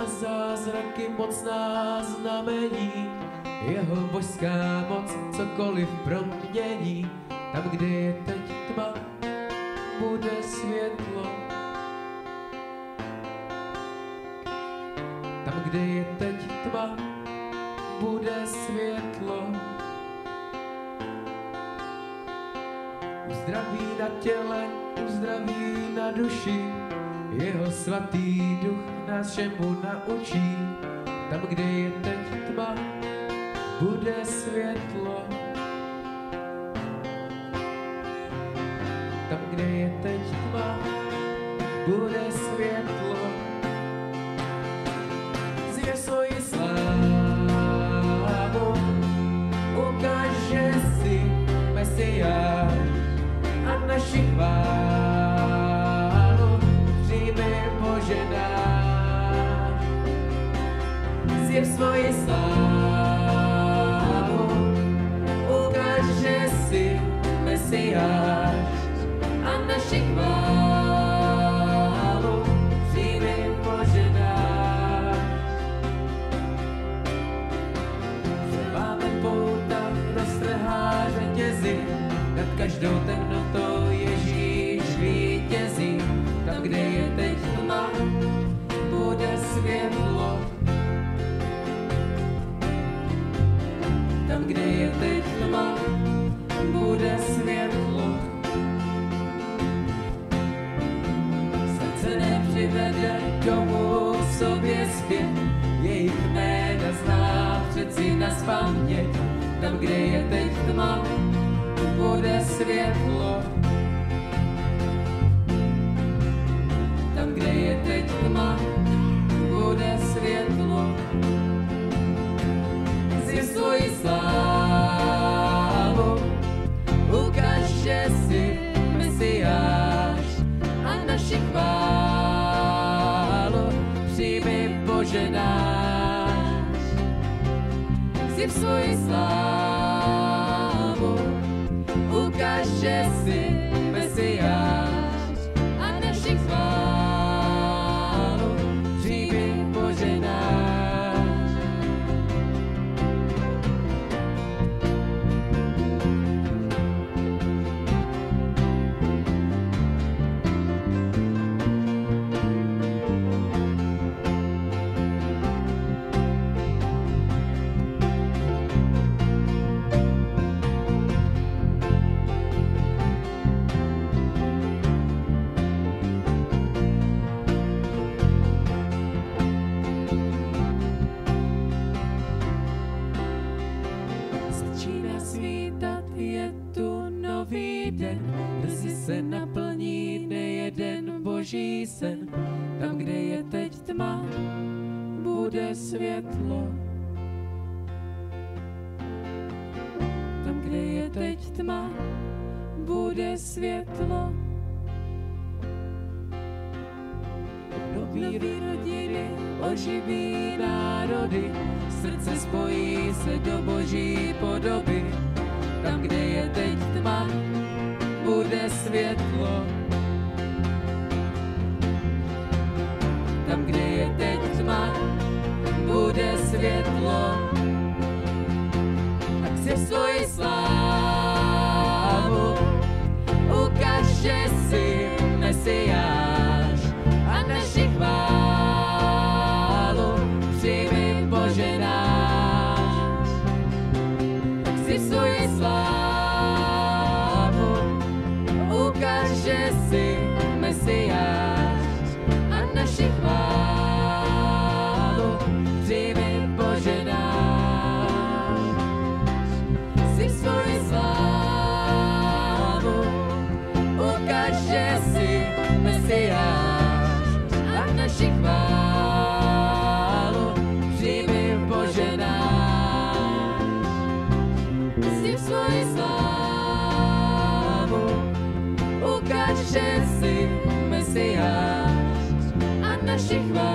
a zázraky, mocná znamení, jeho božská moc cokoliv promění. Tam, kde je teď tma, bude světlo. Tam, kde je teď tma, bude světlo. Uzdraví na těle, uzdraví na duši, jeho svatý duch nás všemu naučí. Tam, kde je teď tma, bude světlo. Tam, kde je teď tma, bude světlo. Zvěř svoji slávu, ukáž, že jsi Mesiáš a naši chválu přijmi, Bože náš. Zjev svoji slávu, ukáž, že jsi Mesiáš a naši chválu přijmi, Bože náš. Máme pouta, roztrhá řetězy, nad každou temnotou Ježíš vítězí. Tam, kde je teď tma, bude světlo. Tam, kde je teď tma, bude světlo. Srdce nepřivede domů k sobě zpět, jejich jména zná přeci nazpaměť. Tam, kde je teď tma, bude světlo. Tam, kde je teď tma, bude světlo. Zjev svoji slávu, ukáž, že jsi Mesiáš a naši chválu přijmi, Bože náš. Zjev svoji slávu, ukáž, že jsi Mesiáš a naši chválu přijmi, Bože náš. Začíná svítat, je tu nový den, brzy se naplní nejeden boží sen. Tam, kde je teď tma, bude světlo. Tam, kde je teď tma, bude světlo. Obnoví rodiny, oživí národy, srdce spojí se do boží podoby. Tam, kde je teď tma, bude světlo. Tam, kde je teď tma, bude světlo. Tak si svoji slávu, ukáž, že jsi Mesiáš a naši chválu přijmi, Bože náš. Tak si svoji slávu, ukáž, že jsi Mesiáš a naši chválu přijmi, Bože náš. Si svoji slávu, ukáž, že jsi Mesiáš a naši chválu přijmi, Bože náš. Si svoji slávu, ukáž, že jsi Mesiáš a naši chválu